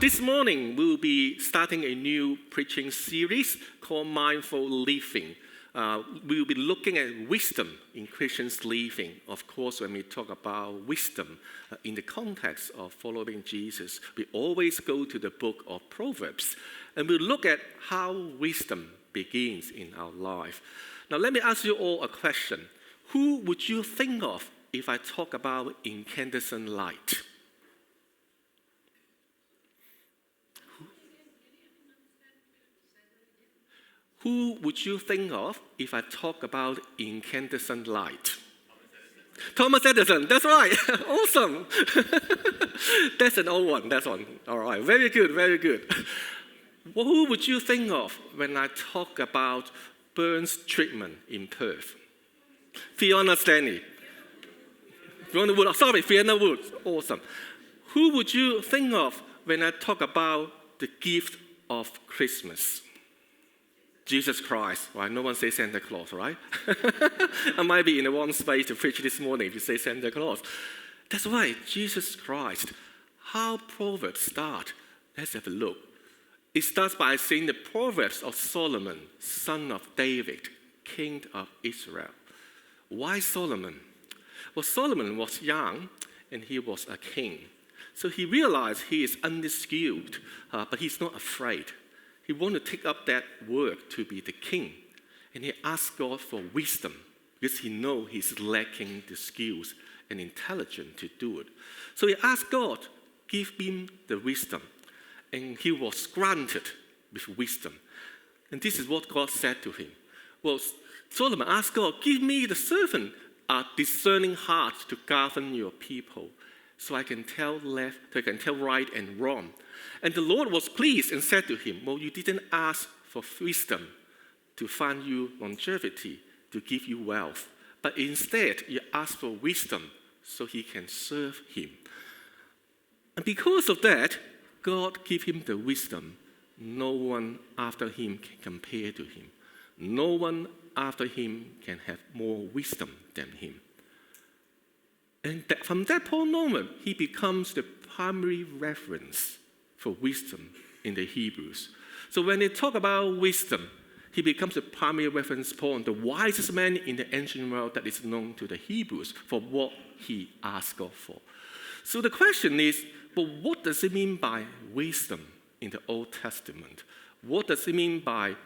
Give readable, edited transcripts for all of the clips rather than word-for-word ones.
This morning, we'll be starting a new preaching series called Mindful Living. We'll be looking at wisdom in Christians living. Of course, when we talk about wisdom in the context of following Jesus, we always go to the book of Proverbs. And we'll look at how wisdom begins in our life. Now, let me ask you all a question. Who would you think of if I talk about incandescent light? Who would you think of if I talk about incandescent light? Thomas Edison, that's right. Awesome. That's an old one, that's one. All right, very good, very good. Well, who would you think of when I talk about burns treatment in Perth? Fiona Stanley. Fiona Wood, sorry, Fiona Wood. Awesome. Who would you think of when I talk about the gift of Christmas? Jesus Christ, right? No one says Santa Claus, right? I might be in the wrong space to preach this morning if you say Santa Claus. That's right, Jesus Christ. How Proverbs start? Let's have a look. It starts by saying the Proverbs of Solomon, son of David, king of Israel. Why Solomon? Well, Solomon was young and he was a king. So he realized he is unskilled, but he's not afraid. He wanted to take up that work to be the king. And he asked God for wisdom because he knows he's lacking the skills and intelligence to do it. So he asked God, give him the wisdom. And he was granted with wisdom. And this is what God said to him. Well, Solomon asked God, give me the servant a discerning heart to govern your people so I can tell right and wrong. And the Lord was pleased and said to him, well, you didn't ask for wisdom to find you longevity, to give you wealth, but instead you asked for wisdom so he can serve him. And because of that, God gave him the wisdom. No one after him can compare to him. No one after him can have more wisdom than him. And from that point on, he becomes the primary reference for wisdom in the Hebrews. So when they talk about wisdom, he becomes the primary reference point, the wisest man in the ancient world that is known to the Hebrews for what he asked God for. So the question is, but what does it mean by wisdom in the Old Testament? What does it mean by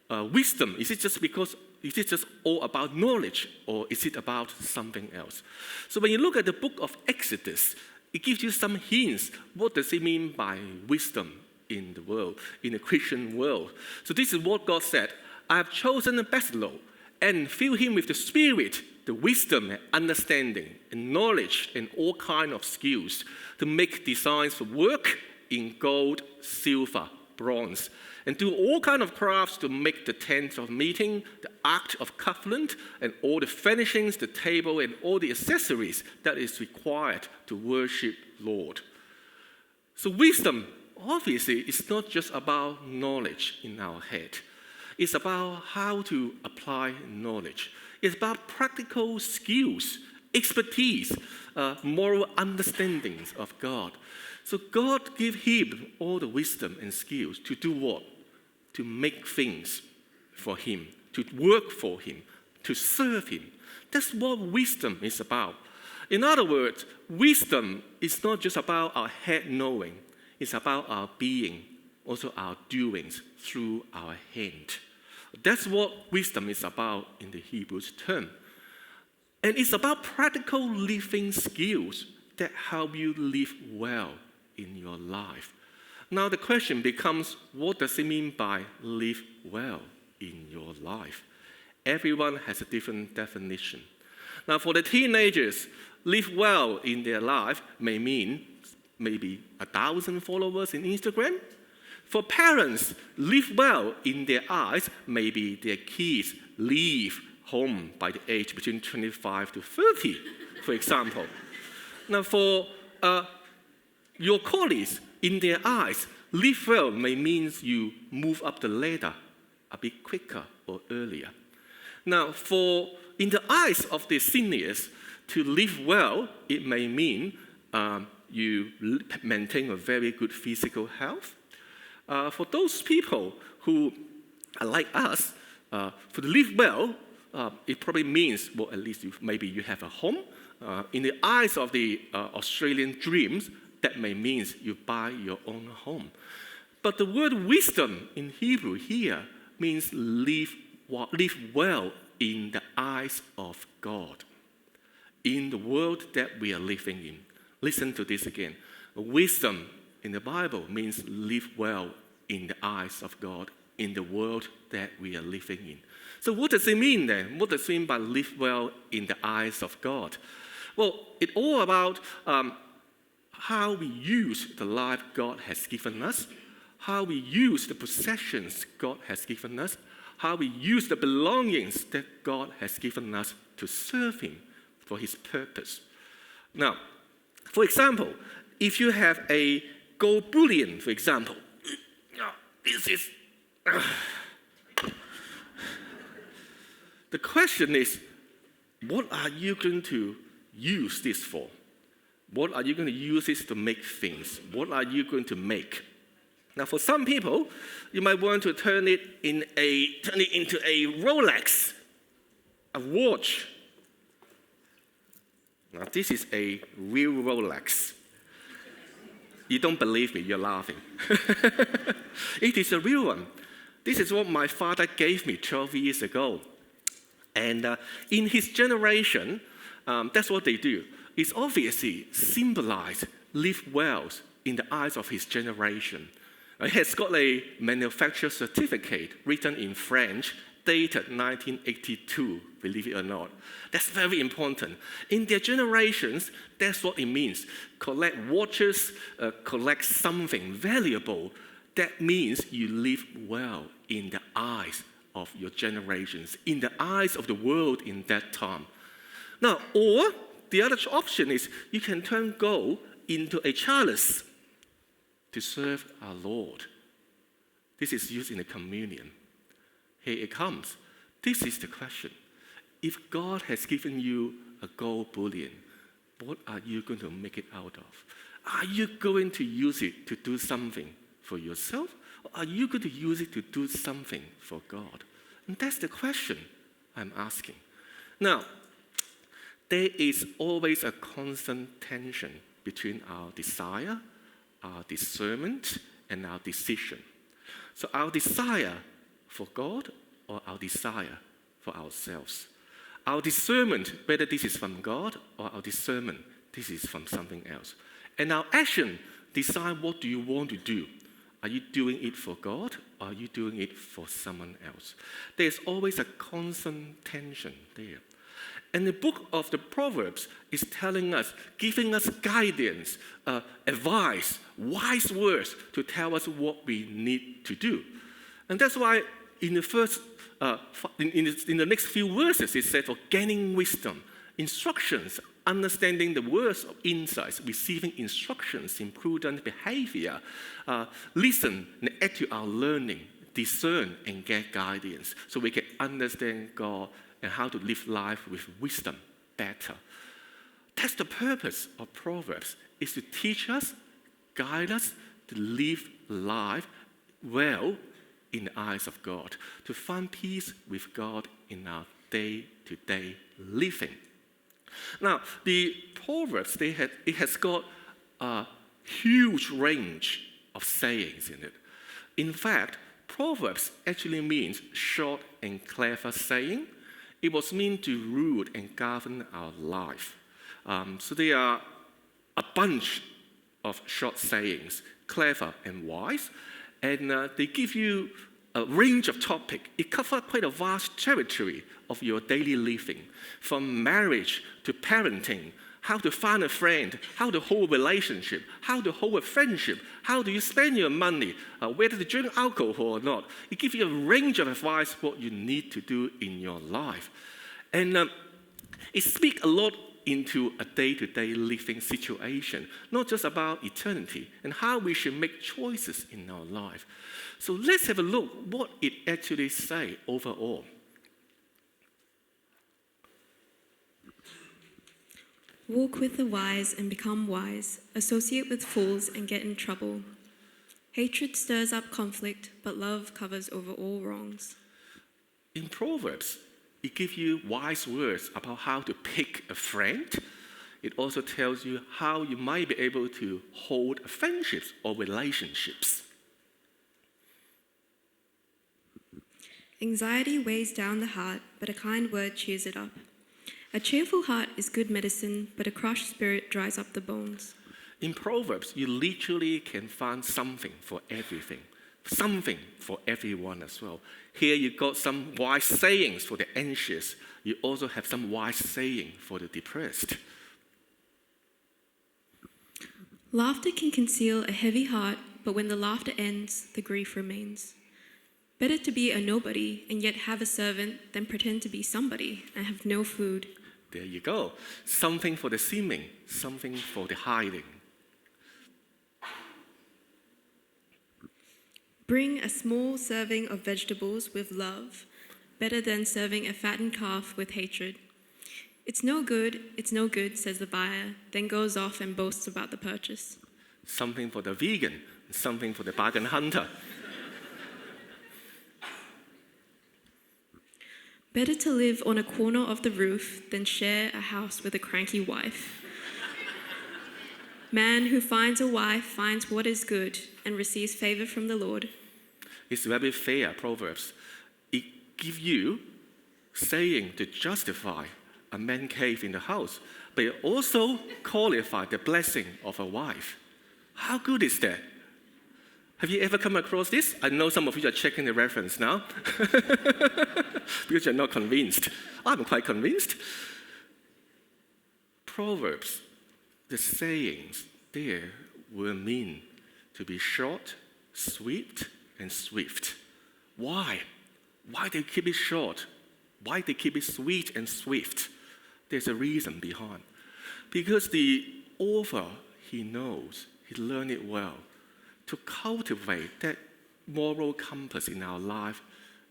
wisdom? Is it just all about knowledge, or is it about something else? So when you look at the book of Exodus, it gives you some hints. What does it mean by wisdom in the world, in the Christian world? So this is what God said. I have chosen a Bezalel and filled him with the Spirit, the wisdom and understanding and knowledge and all kinds of skills to make designs for work in gold, silver, bronze, and do all kinds of crafts to make the tent of meeting, the ark of covenant, and all the furnishings, the table, and all the accessories that is required to worship Lord. So wisdom, obviously, is not just about knowledge in our head. It's about how to apply knowledge. It's about practical skills, expertise, moral understandings of God. So God gave him all the wisdom and skills to do what? To make things for him, to work for him, to serve him. That's what wisdom is about. In other words, wisdom is not just about our head knowing. It's about our being, also our doings through our hand. That's what wisdom is about in the Hebrews term. And it's about practical living skills that help you live well in your life. Now the question becomes, what does it mean by live well in your life? Everyone has a different definition. Now for the teenagers, live well in their life may mean maybe 1,000 followers in Instagram. For parents, live well in their eyes, maybe their kids leave home by the age between 25 to 30, for example. Now for your colleagues, in their eyes, live well may mean you move up the ladder a bit quicker or earlier. Now, in the eyes of the seniors, to live well, it may mean you maintain a very good physical health. For those people who are like us, to live well, it probably means, well, at least maybe you have a home. In the eyes of the Australian dreams, that may mean you buy your own home. But the word wisdom in Hebrew here means live well in the eyes of God, in the world that we are living in. Listen to this again. Wisdom in the Bible means live well in the eyes of God, in the world that we are living in. So what does it mean then? What does it mean by live well in the eyes of God? Well, it's all about how we use the life God has given us, how we use the possessions God has given us, how we use the belongings that God has given us to serve Him for His purpose. Now, for example, if you have a gold bullion, for example, this is... The question is, what are you going to use this for? What are you going to use this to make things? What are you going to make? Now, for some people, you might want to turn it into a Rolex, a watch. Now, this is a real Rolex. You don't believe me, you're laughing. It is a real one. This is what my father gave me 12 years ago. And in his generation, that's what they do. It's obviously symbolized live well in the eyes of his generation. It has got a manufacturer certificate written in French, dated 1982, believe it or not. That's very important. In their generations, that's what it means. Collect watches, collect something valuable. That means you live well in the eyes of your generations, in the eyes of the world in that time. Now, or the other option is you can turn gold into a chalice to serve our Lord. This is used in the communion. Here it comes. This is the question. If God has given you a gold bullion, what are you going to make it out of? Are you going to use it to do something for yourself? Or are you going to use it to do something for God? And that's the question I'm asking. Now, there is always a constant tension between our desire, our discernment, and our decision. So our desire for God or our desire for ourselves. Our discernment, whether this is from God or our discernment, this is from something else. And our action, decide what do you want to do. Are you doing it for God or are you doing it for someone else? There's always a constant tension there. And the book of the Proverbs is telling us, giving us guidance, advice, wise words to tell us what we need to do. And that's why in the next few verses, it said for gaining wisdom, instructions, understanding the words of insights, receiving instructions in prudent behavior, listen and add to our learning, discern and get guidance so we can understand God and how to live life with wisdom better. That's the purpose of Proverbs, is to teach us, guide us, to live life well in the eyes of God, to find peace with God in our day-to-day living. Now, the Proverbs, it has got a huge range of sayings in it. In fact, Proverbs actually means short and clever saying. It was meant to rule and govern our life. So there are a bunch of short sayings, clever and wise, and they give you a range of topics. It covers quite a vast territory of your daily living, from marriage to parenting, how to find a friend, how to hold a relationship, how to hold a friendship, how do you spend your money, whether to drink alcohol or not. It gives you a range of advice what you need to do in your life. And it speaks a lot into a day-to-day living situation, not just about eternity and how we should make choices in our life. So let's have a look what it actually says overall. Walk with the wise and become wise. Associate with fools and get in trouble. Hatred stirs up conflict, but love covers over all wrongs. In Proverbs, it gives you wise words about how to pick a friend. It also tells you how you might be able to hold friendships or relationships. Anxiety weighs down the heart, but a kind word cheers it up. A cheerful heart is good medicine, but a crushed spirit dries up the bones. In Proverbs, you literally can find something for everything, something for everyone as well. Here you got some wise sayings for the anxious. You also have some wise saying for the depressed. Laughter can conceal a heavy heart, but when the laughter ends, the grief remains. Better to be a nobody and yet have a servant than pretend to be somebody and have no food. There you go. Something for the seeming, something for the hiding. Bring a small serving of vegetables with love, better than serving a fattened calf with hatred. It's no good, says the buyer, then goes off and boasts about the purchase. Something for the vegan, something for the bargain hunter. Better to live on a corner of the roof than share a house with a cranky wife. Man who finds a wife finds what is good and receives favor from the Lord. It's very fair, Proverbs. It gives you saying to justify a man cave in the house, but it also qualifies the blessing of a wife. How good is that? Have you ever come across this? I know some of you are checking the reference now because you're not convinced. I'm quite convinced. Proverbs, the sayings there will mean to be short, sweet, and swift. Why? Why they keep it short? Why they keep it sweet and swift? There's a reason behind. Because the author, he knows, he learned it well. To cultivate that moral compass in our life,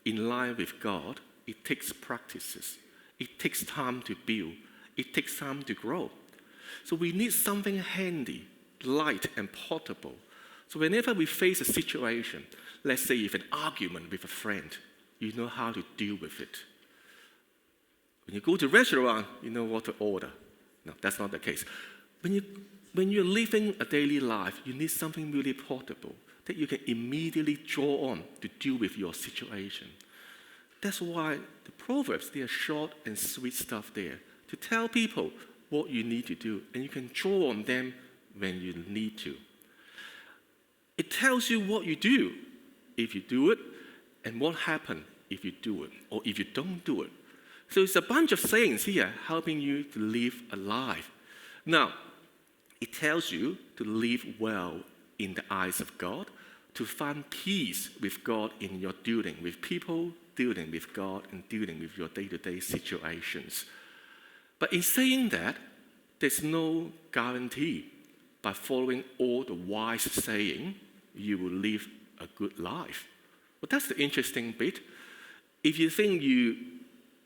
in line with God, it takes practices. It takes time to build. It takes time to grow. So we need something handy, light, and portable. So whenever we face a situation, let's say if an argument with a friend, you know how to deal with it. When you go to a restaurant, you know what to order. No, that's not the case. When you're living a daily life, you need something really portable that you can immediately draw on to deal with your situation. That's why the Proverbs, they are short and sweet stuff there to tell people what you need to do, and you can draw on them when you need to. It tells you what you do if you do it, and what happens if you do it, or if you don't do it. So it's a bunch of sayings here helping you to live a life. Now, it tells you to live well in the eyes of God, to find peace with God in your dealing with people, dealing with God, and dealing with your day-to-day situations. But in saying that, there's no guarantee by following all the wise saying, you will live a good life. Well, that's the interesting bit. If you think you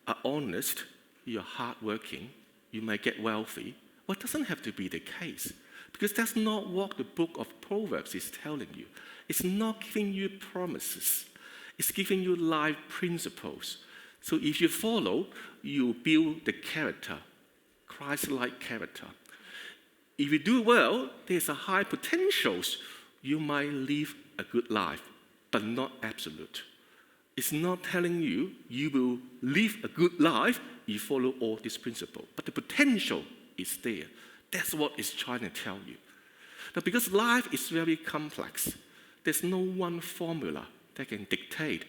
are honest, you're hardworking, you may get wealthy, well, it doesn't have to be the case, because that's not what the book of Proverbs is telling you. It's not giving you promises. It's giving you life principles. So if you follow, you build the character, Christ-like character. If you do well, there's a high potential you might live a good life, but not absolute. It's not telling you you will live a good life if you follow all these principles, but the potential is there. That's what it's trying to tell you. Now, because life is very complex, there's no one formula that can dictate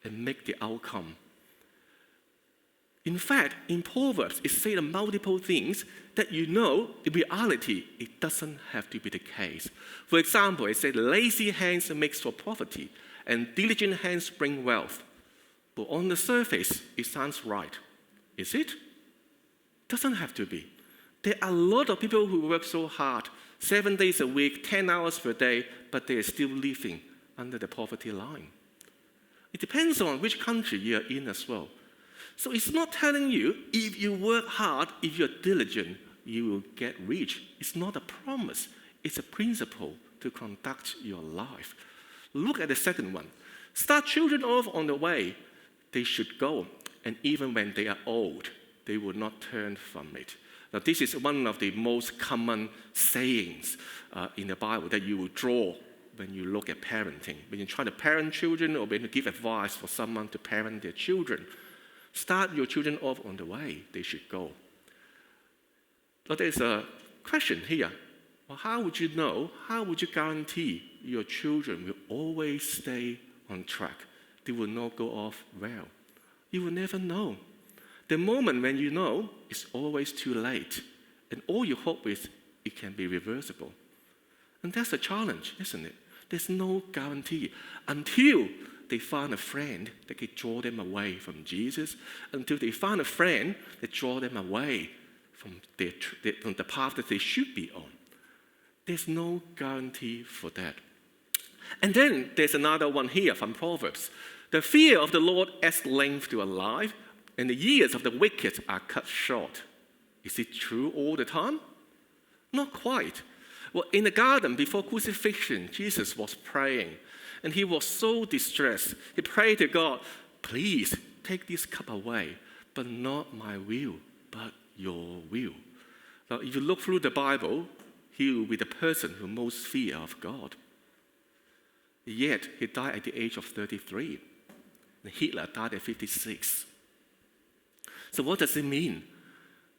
and make the outcome. In fact, in Proverbs, it says multiple things that you know, in reality, it doesn't have to be the case. For example, it says, lazy hands makes for poverty, and diligent hands bring wealth. But on the surface, it sounds right. Is it? Doesn't have to be. There are a lot of people who work so hard, 7 days a week, 10 hours per day, but they are still living under the poverty line. It depends on which country you are in as well. So it's not telling you if you work hard, if you're diligent, you will get rich. It's not a promise. It's a principle to conduct your life. Look at the second one. Start children off on the way they should go, and even when they are old, they will not turn from it. Now, this is one of the most common sayings in the Bible that you will draw when you look at parenting. When you try to parent children or when you give advice for someone to parent their children, start your children off on the way they should go. But there's a question here. Well, how would you know, how would you guarantee your children will always stay on track? They will not go off well. You will never know. The moment when you know, it's always too late. And all you hope is it can be reversible. And that's a challenge, isn't it? There's no guarantee until they find a friend that can draw them away from Jesus, until they find a friend that draw them away from the path that they should be on. There's no guarantee for that. And then there's another one here from Proverbs. The fear of the Lord adds length to a life, and the years of the wicked are cut short. Is it true all the time? Not quite. Well, in the garden before crucifixion, Jesus was praying, and he was so distressed. He prayed to God, please take this cup away, but not my will, but your will. Now, if you look through the Bible, he will be the person who most fear of God. Yet, he died at the age of 33. And Hitler died at 56. So what does it mean?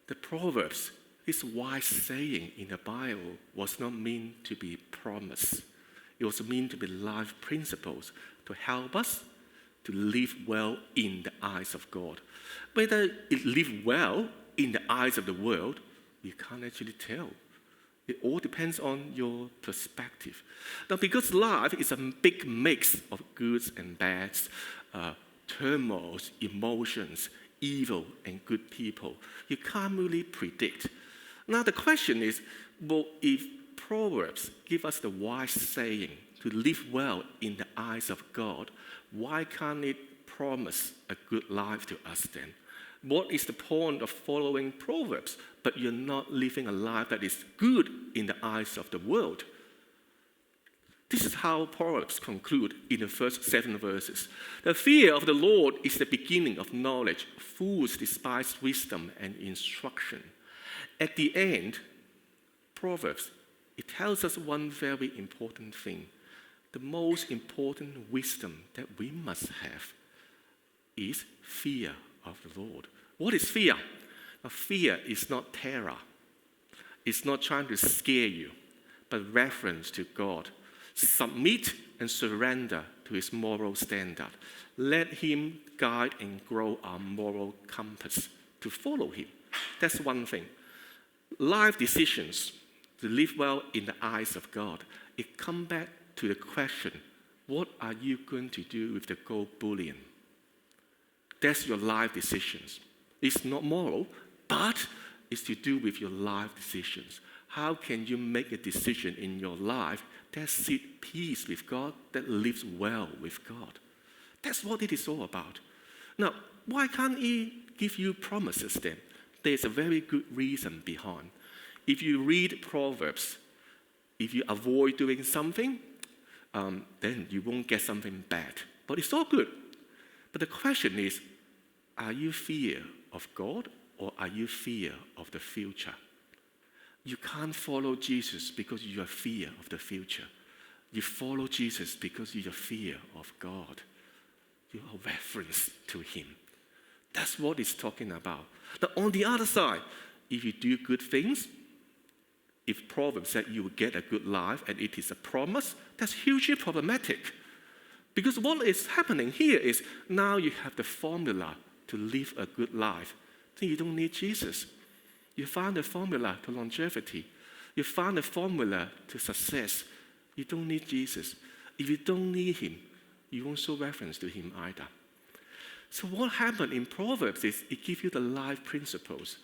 The Proverbs, this wise saying in the Bible, was not meant to be promise. It was meant to be life principles to help us to live well in the eyes of God. Whether it live well in the eyes of the world, we can't actually tell. It all depends on your perspective. Now, because life is a big mix of goods and bads, turmoils, emotions, evil and good people, you can't really predict. Now, the question is, well, if Proverbs give us the wise saying to live well in the eyes of God, why can't it promise a good life to us then? What is the point of following Proverbs, but you're not living a life that is good in the eyes of the world? This is how Proverbs conclude in the first 7 verses. The fear of the Lord is the beginning of knowledge. Fools despise wisdom and instruction. At the end, Proverbs, it tells us one very important thing. The most important wisdom that we must have is fear of the Lord. What is fear? Now, fear is not terror. It's not trying to scare you, but reference to God. Submit and surrender to his moral standard. Let him guide and grow our moral compass to follow him. That's one thing. Life decisions to live well in the eyes of God, it comes back to the question, what are you going to do with the gold bullion? That's your life decisions. It's not moral, but it's to do with your life decisions. How can you make a decision in your life that seeks peace with God, that lives well with God? That's what it is all about. Now, why can't he give you promises then? There's a very good reason behind. If you read Proverbs, if you avoid doing something, then you won't get something bad. But it's all good. But the question is, are you fear of God or are you fear of the future? You can't follow Jesus because you have fear of the future. You follow Jesus because you have fear of God. You are reference to him. That's what it's talking about. Now, on the other side, if you do good things, if Proverbs said you will get a good life and it is a promise, that's hugely problematic. Because what is happening here is now you have the formula to live a good life. Then you don't need Jesus. You find the formula to longevity. You find the formula to success. You don't need Jesus. If you don't need him, you won't show reference to him either. So what happened in Proverbs is it gives you the life principles.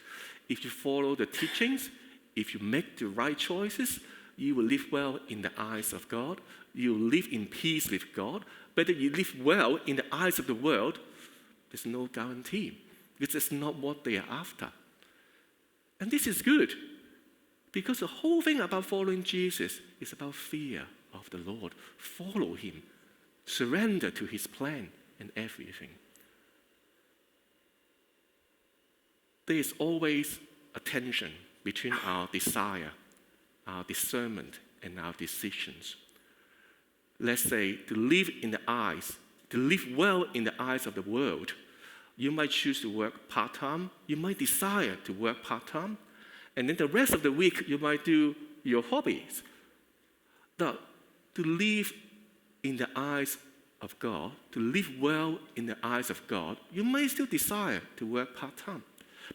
If you follow the teachings, if you make the right choices, you will live well in the eyes of God. You will live in peace with God. Whether you live well in the eyes of the world, there's no guarantee. Because it's not what they are after. And this is good. Because the whole thing about following Jesus is about fear of the Lord. Follow him. Surrender to his plan and everything. There is always a tension between our desire, our discernment, and our decisions. Let's say to live well in the eyes of the world, you might choose to work part-time. You might desire to work part-time. And then the rest of the week, you might do your hobbies. Now, to live in the eyes of God, to live well in the eyes of God, you may still desire to work part-time.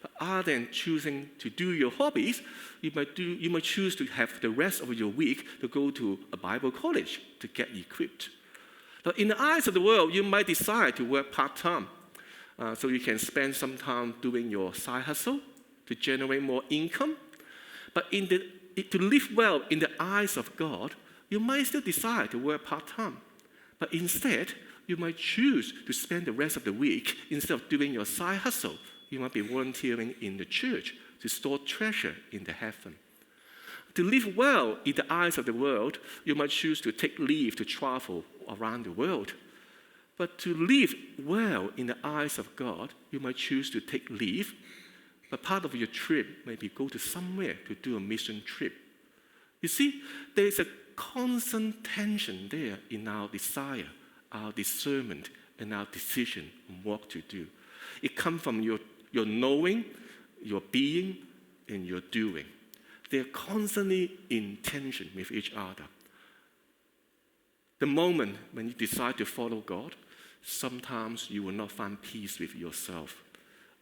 But other than choosing to do your hobbies, you might choose to have the rest of your week to go to a Bible college to get equipped. Now, in the eyes of the world, you might desire to work part-time so you can spend some time doing your side hustle to generate more income. But to live well in the eyes of God, you might still desire to work part-time. But instead, you might choose to spend the rest of the week, instead of doing your side hustle, you might be volunteering in the church to store treasure in the heaven. To live well in the eyes of the world, you might choose to take leave to travel around the world. But to live well in the eyes of God, you might choose to take leave, but part of your trip may be go to somewhere to do a mission trip. You see, there is a constant tension there in our desire, our discernment, and our decision on what to do. It comes from your knowing, your being, and your doing. They're constantly in tension with each other. The moment when you decide to follow God, sometimes you will not find peace with yourself,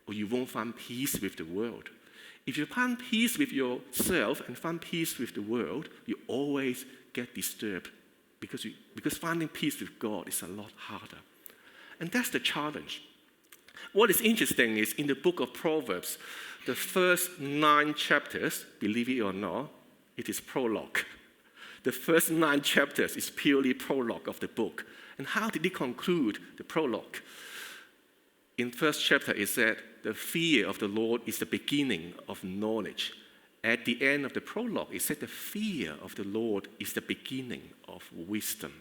or you won't find peace with the world. If you find peace with yourself and find peace with the world, you always get disturbed because finding peace with God is a lot harder. And that's the challenge. What is interesting is in the book of Proverbs, the first 9 chapters, believe it or not, it is prologue. The first 9 chapters is purely prologue of the book. And how did it conclude the prologue? In first chapter, it said, the fear of the Lord is the beginning of knowledge. At the end of the prologue, it said the fear of the Lord is the beginning of wisdom.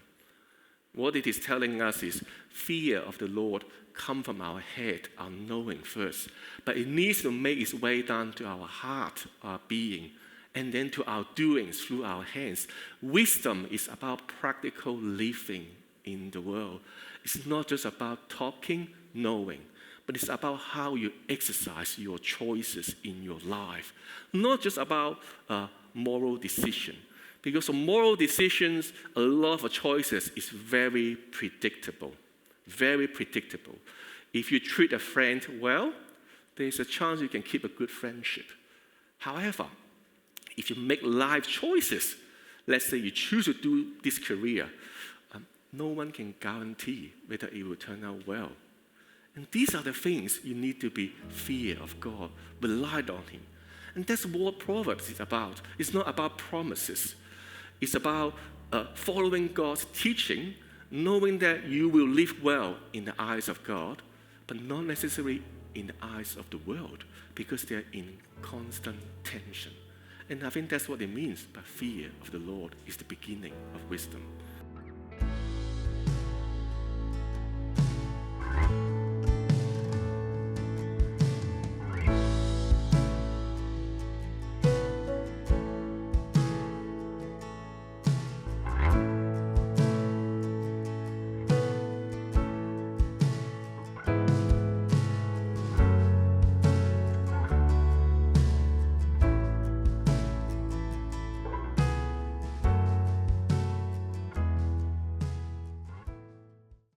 What it is telling us is fear of the Lord comes from our head, our knowing first. But it needs to make its way down to our heart, our being, and then to our doings through our hands. Wisdom is about practical living in the world. It's not just about talking, knowing, but it's about how you exercise your choices in your life. Not just about moral decision. Because of moral decisions, a lot of choices is very predictable. Very predictable. If you treat a friend well, there's a chance you can keep a good friendship. However, if you make life choices, let's say you choose to do this career, no one can guarantee whether it will turn out well. And these are the things you need to be fear of God, rely on him. And that's what Proverbs is about. It's not about promises. It's about following God's teaching, knowing that you will live well in the eyes of God, but not necessarily in the eyes of the world, because they're in constant tension. And I think that's what it means by fear of the Lord is the beginning of wisdom.